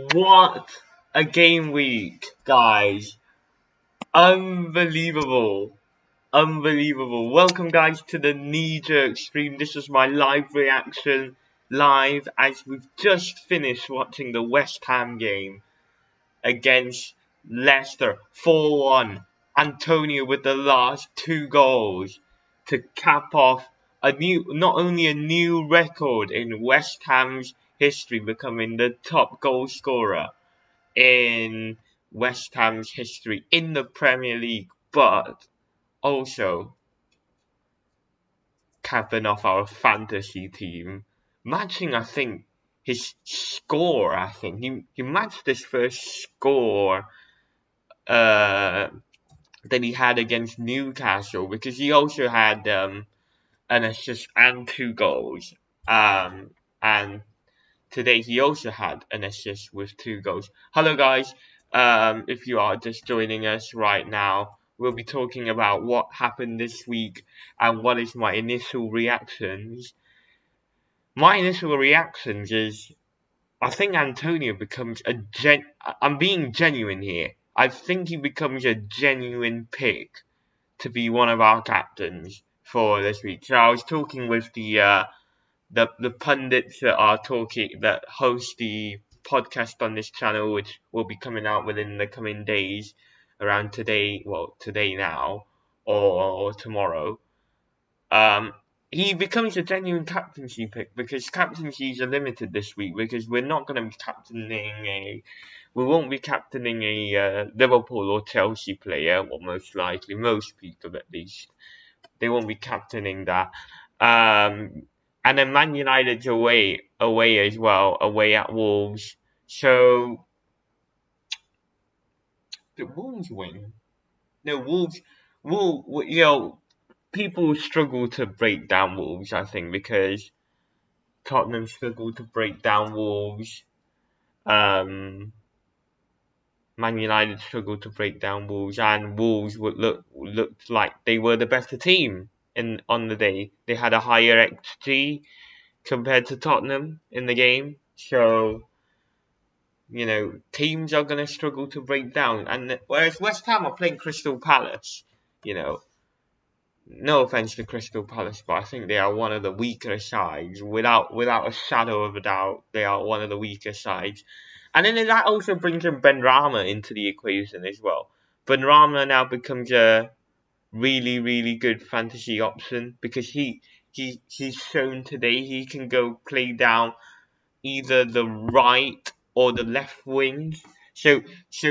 What a game week, guys. Unbelievable. Unbelievable. Welcome, guys, to the knee-jerk stream. This is my live reaction, live as we've just finished watching the West Ham game against Leicester. 4-1. Antonio with the last 2 goals to cap off not only a new record in West Ham's history, becoming the top goal scorer in West Ham's history in the Premier League, but also capping off our fantasy team, matching, I think, his score. I think he matched his first score that he had against Newcastle, because he also had an assist and 2 goals. And today he also had an assist with 2 goals. Hello, guys. If you are just joining us right now, we'll be talking about what happened this week and what is my initial reactions. My initial reactions is, I think Antonio becomes I'm being genuine here. I think he becomes a genuine pick to be one of our captains for this week. So I was talking with the pundits that host the podcast on this channel, which will be coming out within the coming days, around today now or tomorrow. He becomes a genuine captaincy pick, because captaincies are limited this week, because we're not going to be we won't be captaining a Liverpool or Chelsea player, or most likely, most people at least. They won't be captaining that. And then Man United's away as well, away at Wolves. So, did Wolves win? No, Wolves, people struggle to break down Wolves, I think, because Tottenham struggled to break down Wolves. Man United struggled to break down Wolves, and Wolves looked like they were the better team on the day. They had a higher XG compared to Tottenham in the game. So, teams are going to struggle to break down. And whereas West Ham are playing Crystal Palace, no offense to Crystal Palace, but I think they are one of the weaker sides. Without a shadow of a doubt, they are one of the weaker sides. And then that also brings in Benrahma into the equation as well. Benrahma now becomes a really, really good fantasy option, because he's shown today he can go play down either the right or the left wings. So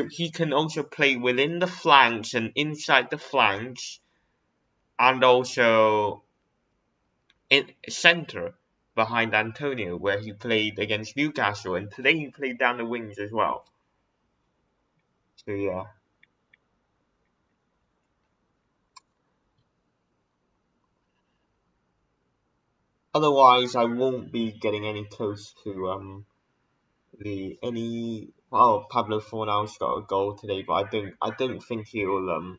he can also play within the flanks and inside the flanks, and also in centre behind Antonio, where he played against Newcastle, and today he played down the wings as well. So yeah. Otherwise, I won't be getting any close to Pablo Fornal's got a goal today, but I don't think he'll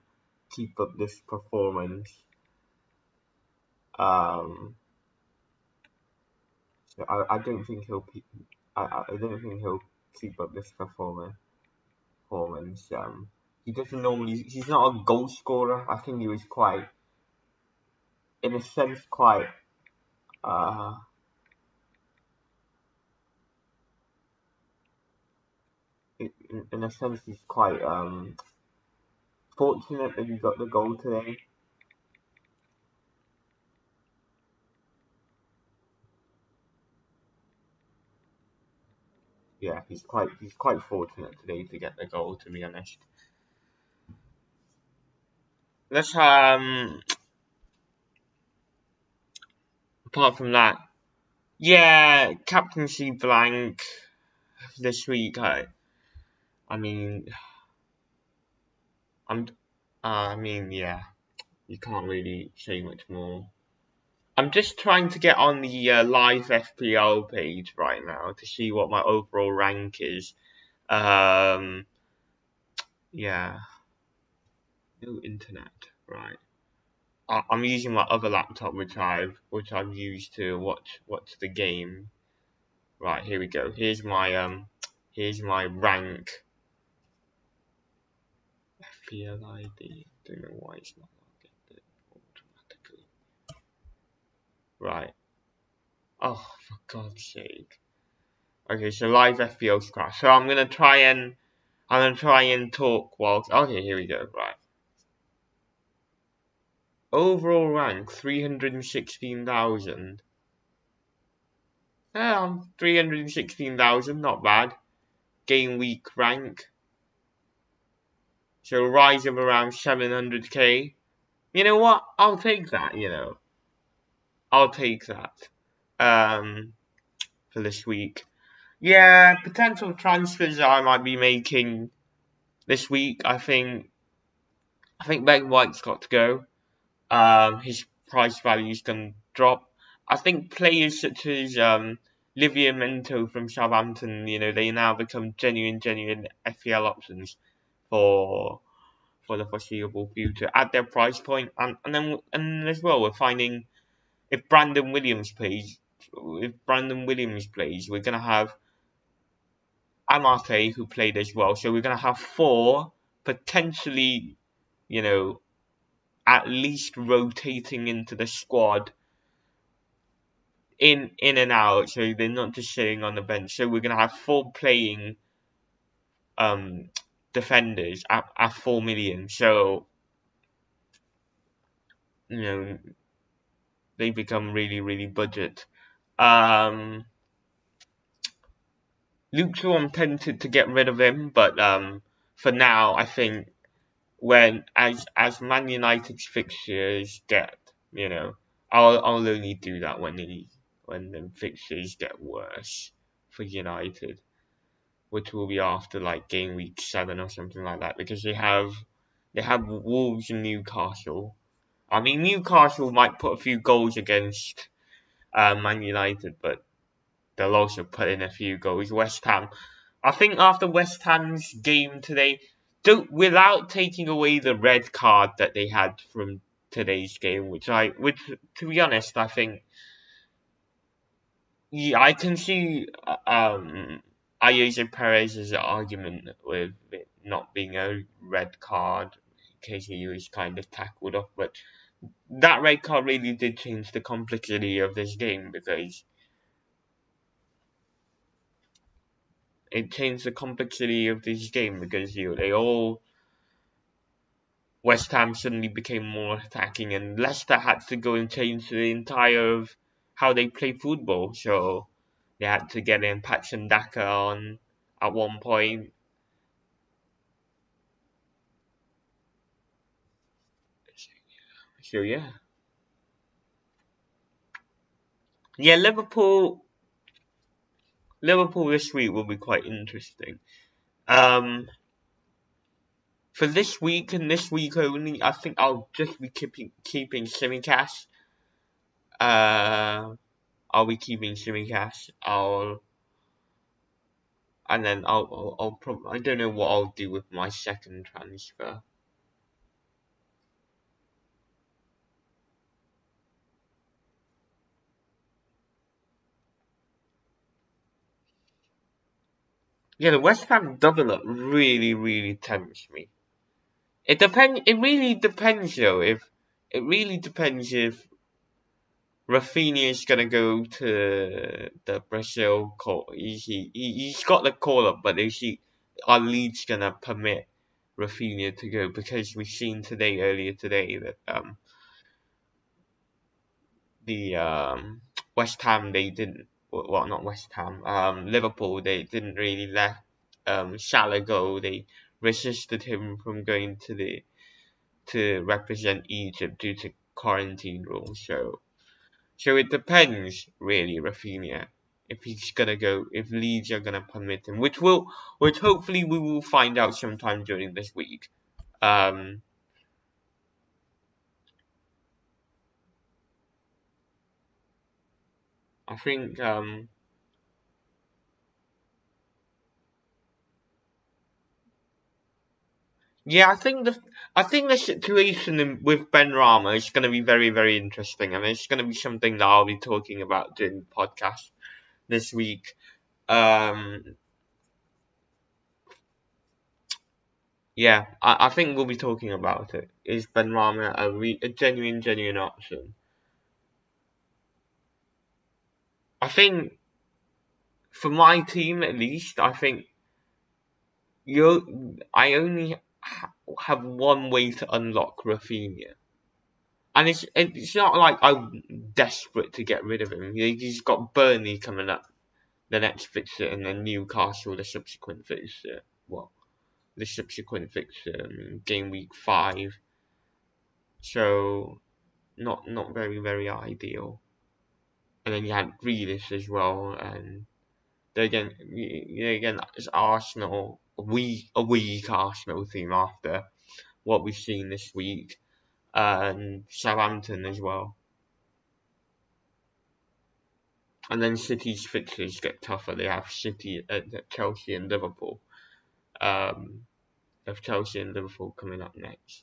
keep up this performance. So I don't think he'll keep up this performance. He doesn't normally. He's not a goal scorer. I think he was quite, in a sense, in a sense, he's quite fortunate that he got the goal today. Yeah, he's quite fortunate today to get the goal, to be honest. Let's apart from that, yeah, captaincy blank this week. I mean, yeah, you can't really say much more. I'm just trying to get on the live FPL page right now to see what my overall rank is. Yeah, no internet, right? I'm using my other laptop, which I've used to watch the game. Right, here we go. Here's my Here's my rank FPL ID. Don't know why it's not logged in automatically. Right. Oh, for God's sake. Okay, so live FPL scratch. So I'm gonna try and talk whilst. Okay, here we go. Right. Overall rank 316,000. Yeah, 316,000, not bad. Gameweek rank. So a rise of around 700k. You know what? I'll take that, I'll take that. For this week. Yeah, potential transfers I might be making this week. I think Ben White's got to go. His price value's gonna drop. I think players such as Livramento from Southampton, they now become genuine FPL options for the foreseeable future at their price point, and as well we're finding if Brandon Williams plays, we're gonna have Amate who played as well, so we're gonna have 4 potentially, at least rotating into the squad in and out, so they're not just sitting on the bench. So we're gonna have 4 playing defenders at 4 million. So they become really budget. Luke Shaw, I'm tempted to get rid of him, but for now I think when as Man United's fixtures get, I'll only do that when the fixtures get worse for United, which will be after like game week 7 or something like that, because they have Wolves and Newcastle. I mean, Newcastle might put a few goals against Man United, but they'll also put in a few goals. West Ham, I think after West Ham's game today, without taking away the red card that they had from today's game, which to be honest, I think, yeah, I can see Ayoze Perez's argument with it not being a red card in case he was kind of tackled off, but that red card really did change the complexity of this game, because West Ham suddenly became more attacking, and Leicester had to go and change the entire of how they play football. So they had to get in Patson Daka on at one point. So yeah, Liverpool this week will be quite interesting. For this week and this week only, I think I'll just be keeping semi-cash. I'll be keeping semi-cash. And then I'll probably, I don't know what I'll do with my second transfer. Yeah, the West Ham double up really tempts me. It really depends though. It really depends if Rafinha is gonna go to the Brazil call. He's got the call up, but are Leeds gonna permit Rafinha to go? Because we've seen earlier today that the West Ham, they didn't. Well, not West Ham. Liverpool, they didn't really let Salah go. They resisted him from going to represent Egypt due to quarantine rules. So it depends really, Rafinha, if he's gonna go, if Leeds are gonna permit him, which hopefully we will find out sometime during this week. I think yeah, I think the situation with Ben Rama is going to be very interesting, and it's going to be something that I'll be talking about during the podcast this week. Um, Yeah, I think we'll be talking about it. Is Benrahma a genuine option? I think for my team at least, I think I only have one way to unlock Rafinha. And it's not like I'm desperate to get rid of him. He's got Burnley coming up, the next fixture, and then Newcastle the subsequent fixture. Well, the subsequent fixture, game week 5. So not very ideal. And then you had Grealish as well, and then again it's Arsenal, a weak Arsenal team after what we've seen this week, and Southampton as well. And then City's fixtures get tougher. They have Chelsea and Liverpool. Have Chelsea and Liverpool coming up next.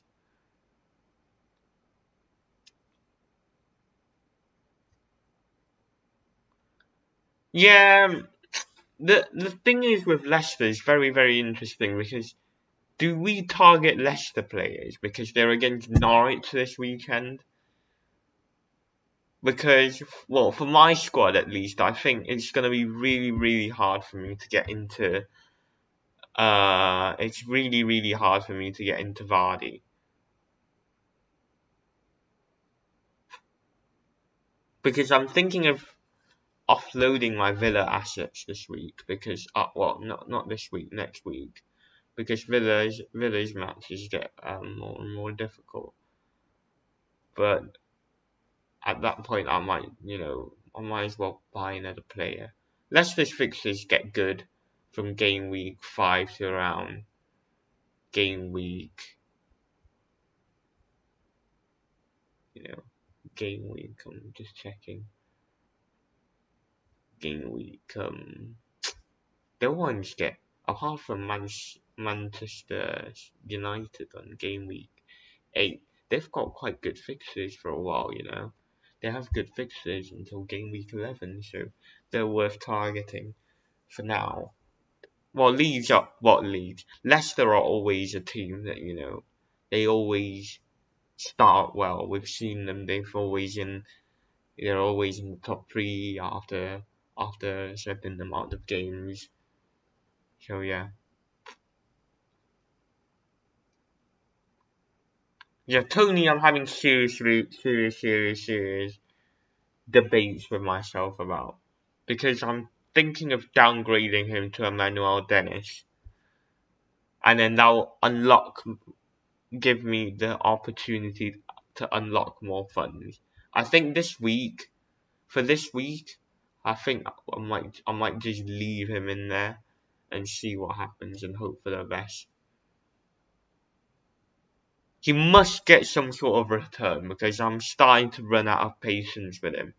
Yeah, the thing is with Leicester is very interesting because do we target Leicester players because they're against Norwich this weekend? Because, well, for my squad at least, I think it's going to be really hard for me to get into. It's really hard for me to get into Vardy because I'm thinking of offloading my Villa assets this week because, well, not this week, next week, because Villa's matches get more and more difficult. But at that point, I might as well buy another player. Leicester's fixtures get good from game week 5 to around game week, game week. I'm just checking. Game week. The ones get apart from Manchester United on game week 8. They've got quite good fixtures for a while. They have good fixtures until game week 11, so they're worth targeting for now. Well, Leeds? Leicester are always a team that they always start well. We've seen them; they're always in the top 3 after a certain amount of games. So yeah, Tony, I'm having serious debates with myself about because I'm thinking of downgrading him to Emmanuel Dennis, and then that'll give me the opportunity to unlock more funds. I think for this week, I think I might just leave him in there and see what happens and hope for the best. He must get some sort of return because I'm starting to run out of patience with him.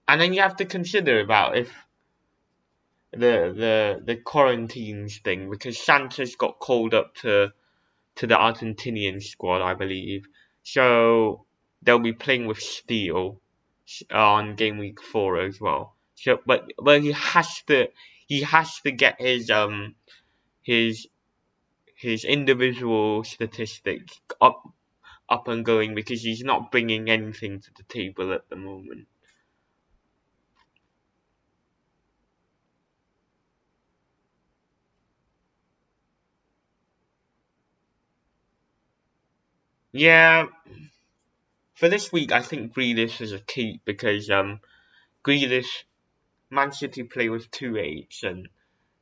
And then you have to consider about if the quarantines thing because Santos got called up to the Argentinian squad, I believe. So they'll be playing with Steel on game week 4 as well. So, but he has to get his individual statistics up and going because he's not bringing anything to the table at the moment. Yeah, for this week I think Grealish is a keep because Grealish Man City play with 2-8s and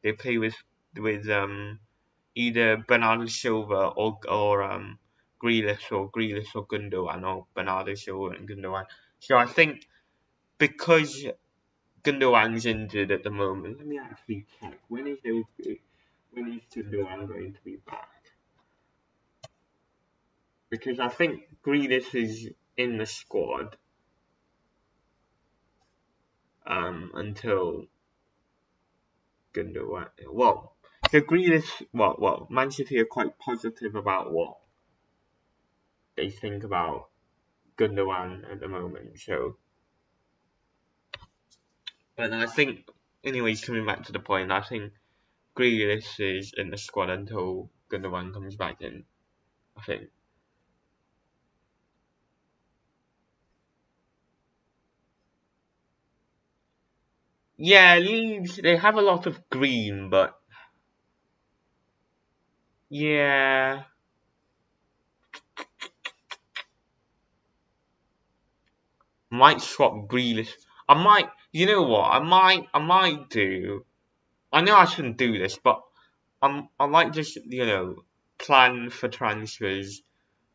they play with either Bernardo Silva or Grealish or Gundogan or Bernardo Silva and Gundogan. So I think because Gundogan's injured at the moment, let me actually check when is Gundogan going to be back? Because I think Grealish is in the squad until Gundogan. Well, so Grealish, Man City are quite positive about what they think about Gundogan at the moment. So But I think, anyways, coming back to the point, I think Grealish is in the squad until Gundogan comes back in. I think. Yeah, Leeds, they have a lot of green, but yeah, might swap Grealish. I might, you know what? I might do. I know I shouldn't do this, but I might just, plan for transfers,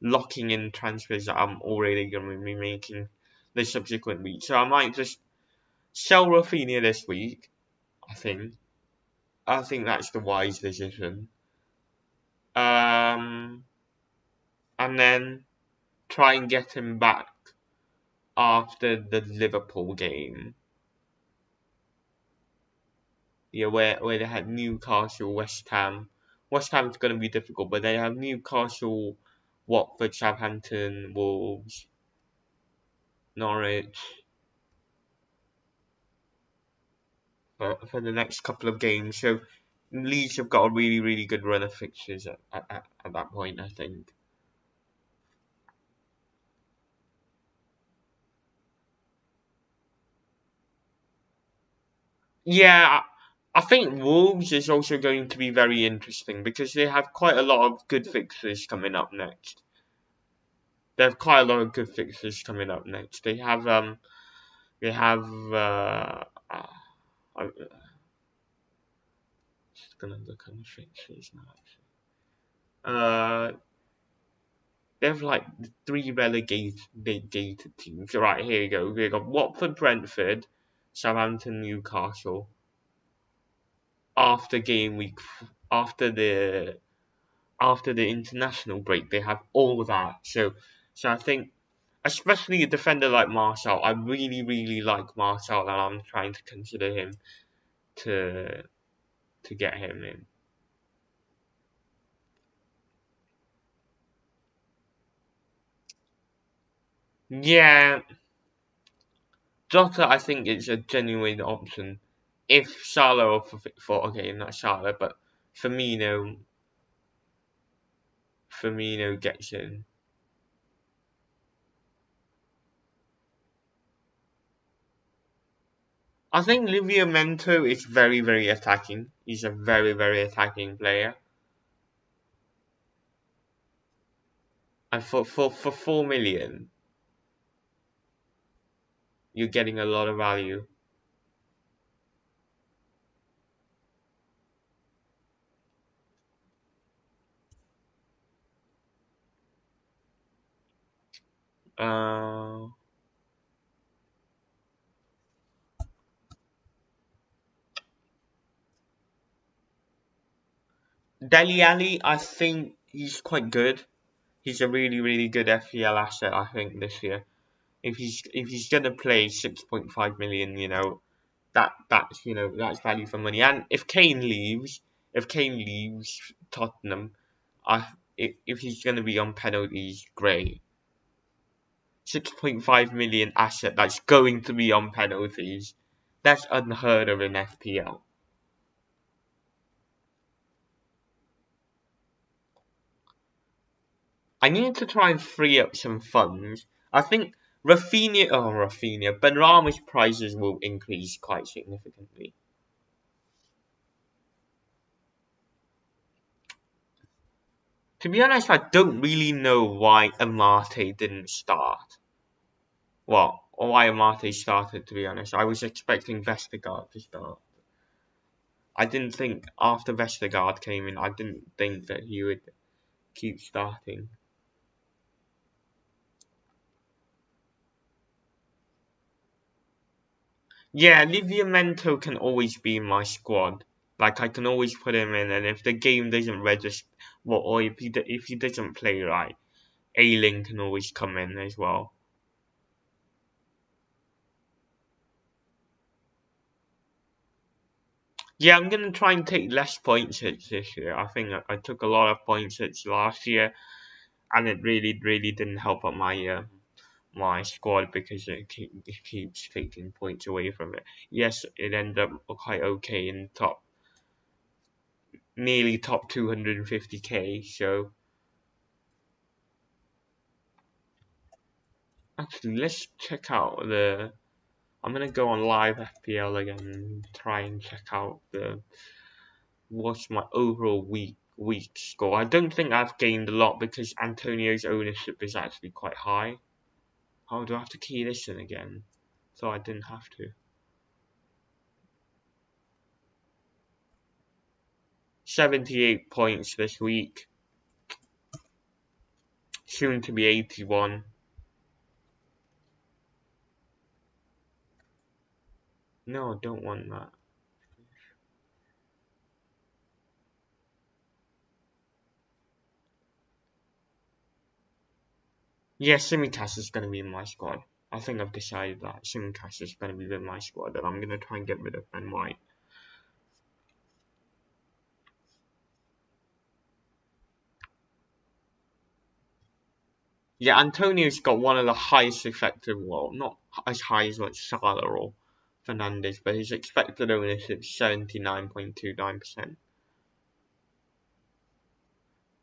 locking in transfers that I'm already going to be making the subsequent week. So I might just sell Rafinha this week. I think. I think that's the wise decision. Um, and then try and get him back after the Liverpool game. Yeah, where they had Newcastle, West Ham. West Ham's going to be difficult, but they have Newcastle, Watford, Southampton, Wolves, Norwich for the next couple of games. So Leeds have got a really, really good run of fixtures at that point, I think. Yeah, I think Wolves is also going to be very interesting because they have quite a lot of good fixtures coming up next. They have quite a lot of good fixtures coming up next. I'm just gonna look on the fixtures now. They have like three relegated teams. Right, here you go. We got Watford, Brentford, Southampton, Newcastle. After game week, after the after the international break, they have all that. So I think, especially a defender like Martial, I really, really like Martial, and I'm trying to consider him to get him in. Yeah, Jota, I think is a genuine option. If Salah or okay, not Salah, but Firmino, Firmino gets in. I think Livramento is very, very attacking. He's a very, very attacking player. And for 4 million, you're getting a lot of value. Uh, Dele Alli, I think he's quite good. He's a really, really good FPL asset, I think, this year. If he's gonna play 6.5 million, that's value for money. And if Kane leaves Tottenham, if he's gonna be on penalties, great. 6.5 million asset that's going to be on penalties. That's unheard of in FPL. I need to try and free up some funds. I think Rafinha, Benrahma's prices will increase quite significantly. To be honest, I don't really know why Amate didn't start. Well, or why Amate started, to be honest. I was expecting Vestergaard to start. I didn't think after Vestergaard came in, I didn't think that he would keep starting. Yeah, Livramento can always be in my squad. Like, I can always put him in, and if the game doesn't register, well, or if he doesn't play right, Ailing can always come in as well. Yeah, I'm gonna try and take less points hits this year. I think I took a lot of points hits last year, and it really, really didn't help out my squad because it keeps taking points away from it. Yes, it ended up quite okay in nearly top 250k. So actually, let's check out the. I'm gonna go on live FPL again and try and check out what's my overall week score. I don't think I've gained a lot because Antonio's ownership is actually quite high. Oh, do I have to key this in again? So I didn't have to. 78 points this week. Soon to be 81. No, I don't want that. Yeah, Simicast is going to be in my squad. I think I've decided that Simicast is going to be in my squad, and I'm going to try and get rid of Ben White. Yeah, Antonio's got one of the highest effective, well, not as high as like Salah or Fernandes, but his expected ownership is 79.29%.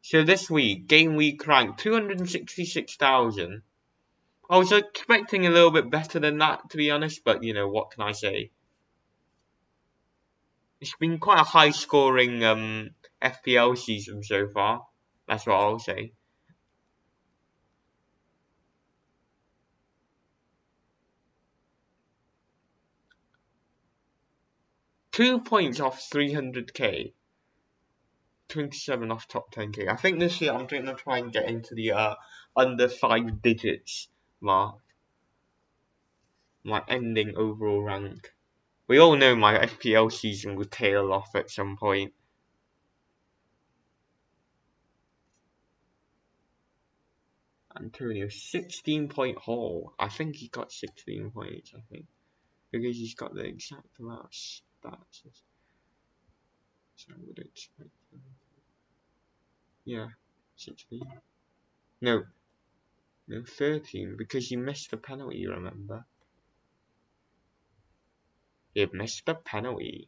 So this week, Gameweek ranked 266,000. I was expecting a little bit better than that, to be honest, but you know, what can I say? It's been quite a high scoring FPL season so far. That's what I'll say. Two points off 300k. 27 off top 10k. I think this year I'm going to try and get into the under 5 digits mark. My ending overall rank. We all know my FPL season will tail off at some point. Antonio, 16-point haul. I think he got 16 points, I think. Because he's got the exact amount of stats. So I would expect him. Yeah, 16. No, 13, because he missed the penalty, remember? He missed the penalty.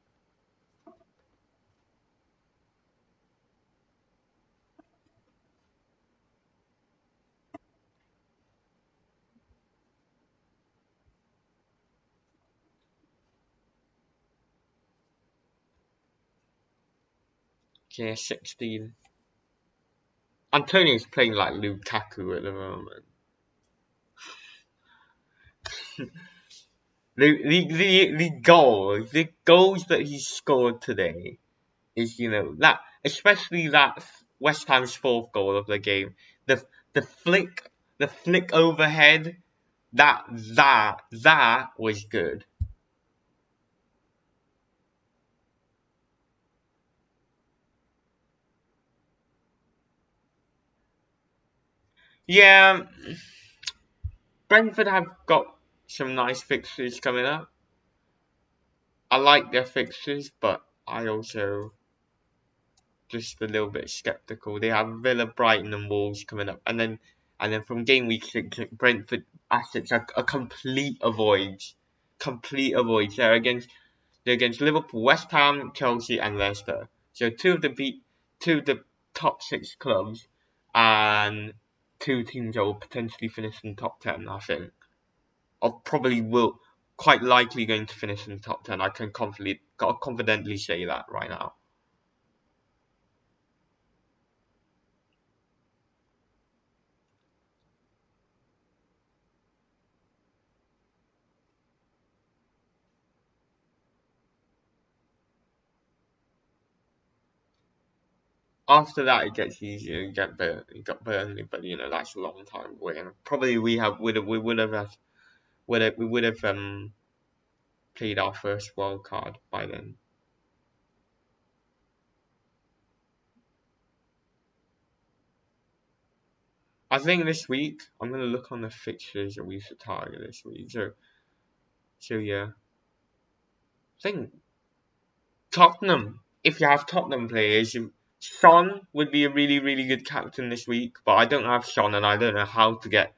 Okay, 16. Antonio's playing like Lukaku at the moment. the goals that he scored today is, you know, that, especially that West Ham's fourth goal of the game, the flick overhead, that was good. Yeah, Brentford have got some nice fixtures coming up. I like their fixtures, but I also just a little bit skeptical. They have Villa, Brighton, and Wolves coming up, and then from game week 6, Brentford assets are a complete avoids. They're against Liverpool, West Ham, Chelsea, and Leicester. So two of the top 6 clubs, and 2 teams that will potentially finish in the top 10. I think, or probably will quite likely going to finish in the top 10. I can confidently say that right now. After that, it gets easier. You got Burnley, but you know that's a long time away. And probably we would have played our first wild card by then. I think this week I'm gonna look on the fixtures that we should target this week. So yeah, I think Tottenham. If you have Tottenham players, Son would be a really good captain this week. But I don't have Son, and I don't know how to get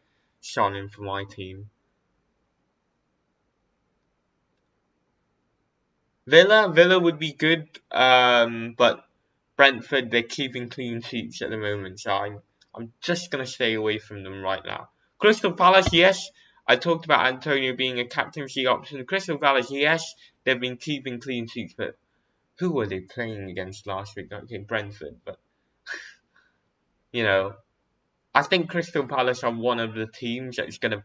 Son in for my team. Villa would be good, but Brentford, they're keeping clean sheets at the moment, so I'm just gonna stay away from them right now. Crystal Palace, yes, I talked about Antonio being a captaincy option. Crystal Palace, yes, they've been keeping clean sheets, but who were they playing against last week? Okay, Brentford, but you know, I think Crystal Palace are one of the teams that's gonna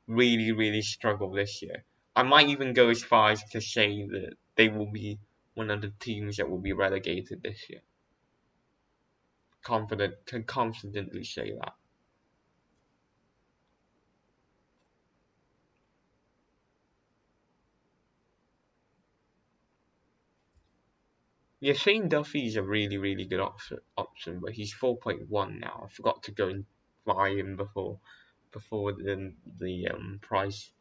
really struggle this year. I might even go as far as to say that they will be one of the teams that will be relegated this year. Can confidently say that. Yeah, Shane Duffy's a really good option, but he's 4.1 now. I forgot to go and buy him before the price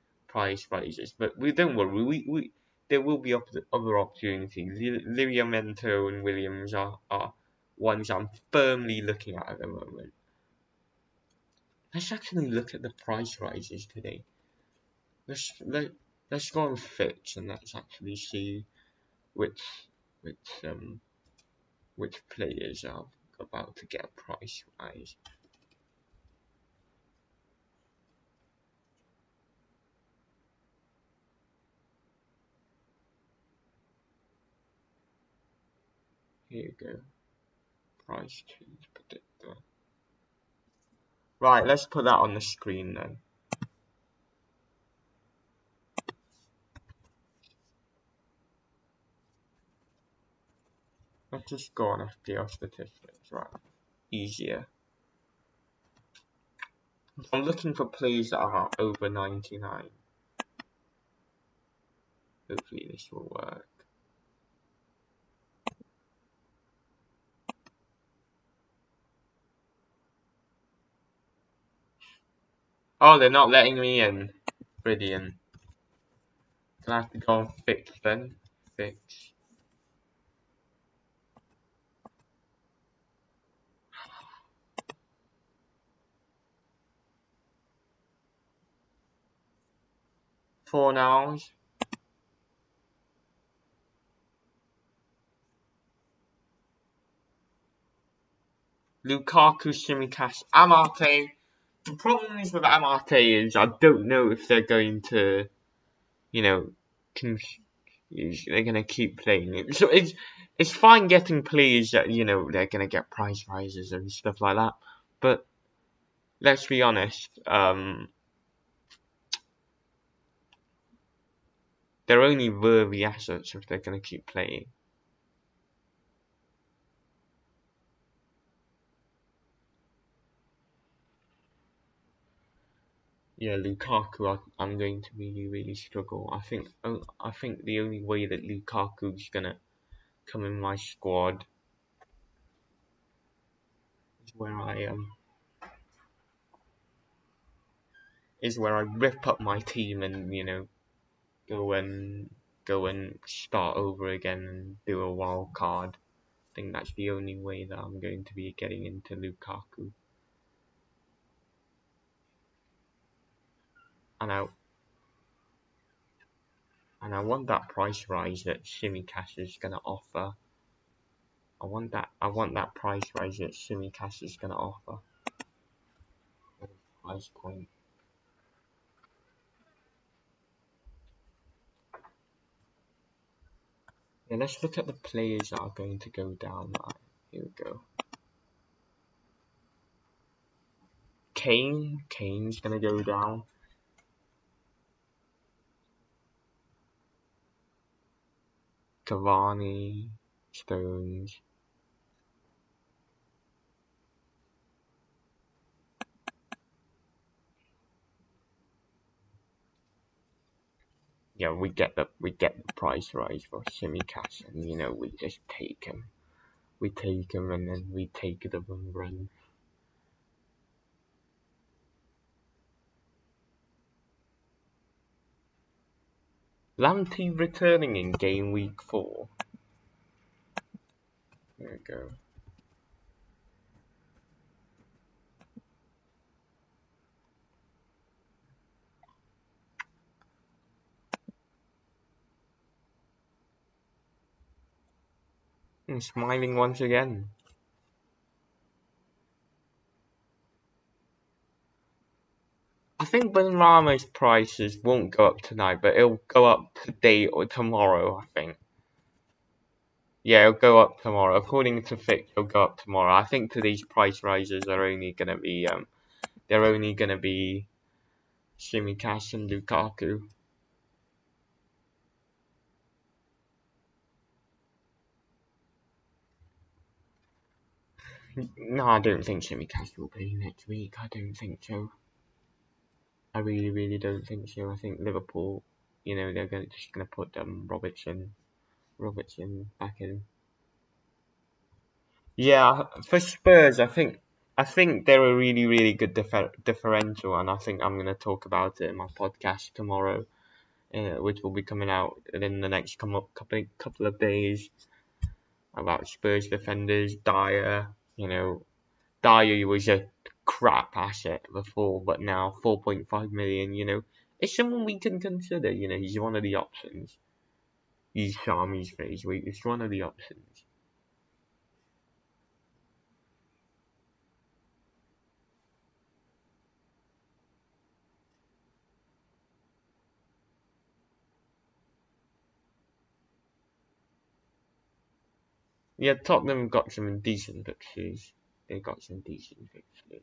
rises. But we don't worry. We there will be other opportunities. Livramento and Williams are ones I'm firmly looking at the moment. Let's actually look at the price rises today. Let's go on Fitch and let's actually see which which um which players are about to get a price rise. Here you go. Price change predictor. Right, let's put that on the screen then. Let's just go on FPL statistics, right? Easier. I'm looking for players that are over 99. Hopefully this will work. Oh, they're not letting me in. Brilliant. Can I have to go on fix then? Fix. Four nows. Lukaku, Simicast, Amarte. The problem is with Amarte is I don't know if they're going to, you know, they're gonna keep playing it. So it's fine getting players that they're gonna get price rises and stuff like that. But let's be honest, they're only worthy assets if they're gonna keep playing. Yeah, Lukaku, I'm going to really struggle. I think the only way that Lukaku's gonna come in my squad is where I rip up my team and go and start over again and do a wild card. I think that's the only way that I'm going to be getting into Lukaku. And I want that price rise that Simicast is gonna offer. I want that price rise that Simicast is gonna offer. Price point. Yeah, let's look at the players that are going to go down. Right, here we go. Kane's gonna go down. Cavani, Stones. Yeah, we get the price rise for Simicast, and we just take him. We take him and then we take them and run. Lamptey returning in game week 4. There we go. I'm smiling once again. I think Benrahma's prices won't go up tonight, but it'll go up today or tomorrow, I think. Yeah, it'll go up tomorrow. According to Fix, it'll go up tomorrow. I think today's price rises are only gonna be they're only gonna be Tsimikas and Lukaku. No, I don't think Tsimikas will play next week. I don't think so. I really, really don't think so. I think Liverpool, they're just gonna put Robertson back in. Yeah, for Spurs, I think they're a really, really good differential, and I think I'm gonna talk about it in my podcast tomorrow, which will be coming out in the next couple of days about Spurs defenders. Dyer, Dyer was a crap asset before, but now 4.5 million. It's someone we can consider. He's one of the options. He's Charmy's phrase. It's one of the options. Yeah, Tottenham got some decent fixtures. They got some decent fixtures,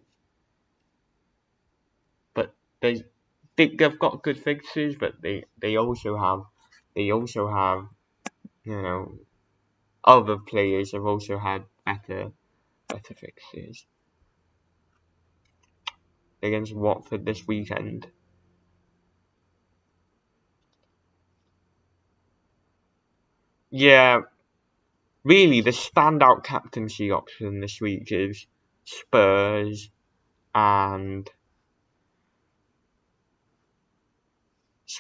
but they've got good fixtures, but they also have other players have also had better fixtures against Watford this weekend. Yeah, really, the standout captaincy option this week is Spurs and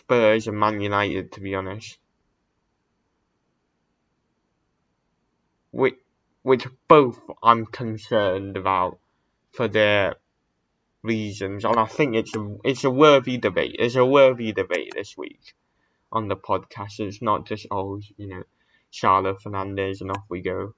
Man United, to be honest. Which both I'm concerned about for their reasons, and I think it's a worthy debate. It's a worthy debate this week on the podcast. It's not just Charlotte Fernandez and off we go.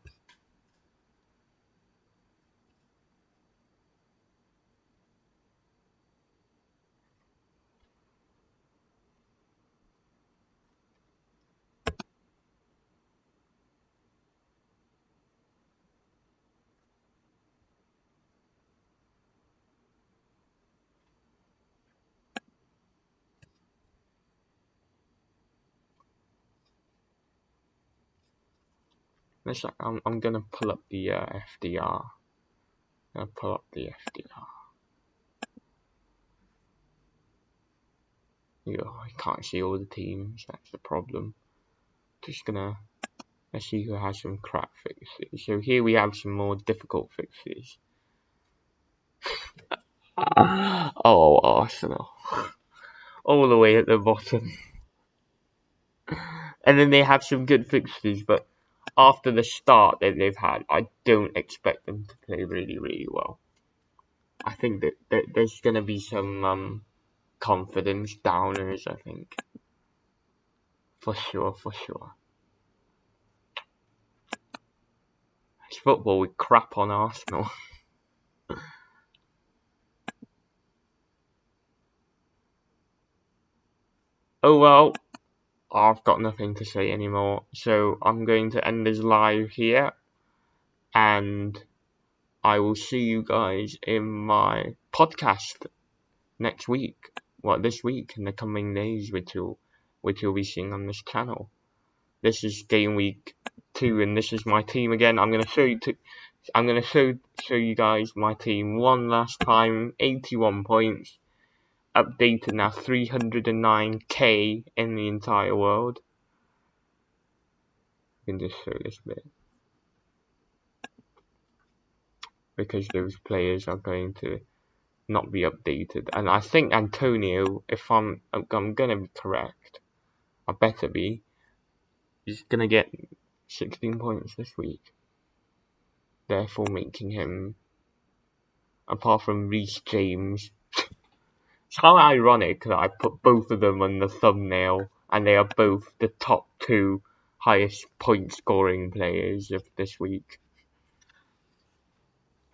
I'm gonna pull up the FDR. I'm gonna pull up the FDR. I can't see all the teams. That's the problem. Let's see who has some crap fixes. So here we have some more difficult fixes. Oh, Arsenal. All the way at the bottom. And then they have some good fixtures, but after the start that they've had, I don't expect them to play really, really well. I think that there's going to be some confidence downers, I think. For sure. It's football with crap on Arsenal. Oh well, I've got nothing to say anymore, so I'm going to end this live here, and I will see you guys in my podcast next week. Well, this week, in the coming days, which you'll be seeing on this channel. This is game week 2, and this is my team again. I'm gonna show you guys my team one last time. 81 points, updated now, 309k in the entire world. I can just show this bit because those players are going to not be updated, and I think Antonio, if I'm gonna be correct, I better be, he's gonna get 16 points this week, therefore making him, apart from Reece James. It's how ironic that I put both of them on the thumbnail, and they are both the top 2 highest point scoring players of this week.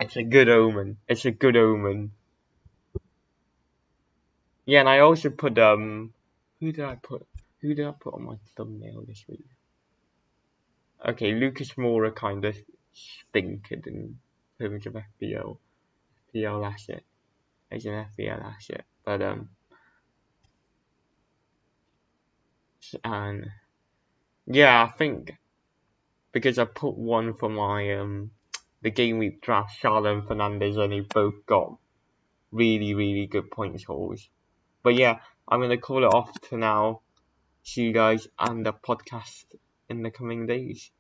It's a good omen. It's a good omen. Yeah, and I also put who did I put on my thumbnail this week? Okay, Lucas Moura kind of stinker in terms of FPL asset. As an FPL asset, but and yeah, I think because I put one for my the Gameweek draft, Charlotte and Fernandez, and they both got really good points hauls. But yeah, I'm gonna call it off for now. See you guys on the podcast in the coming days.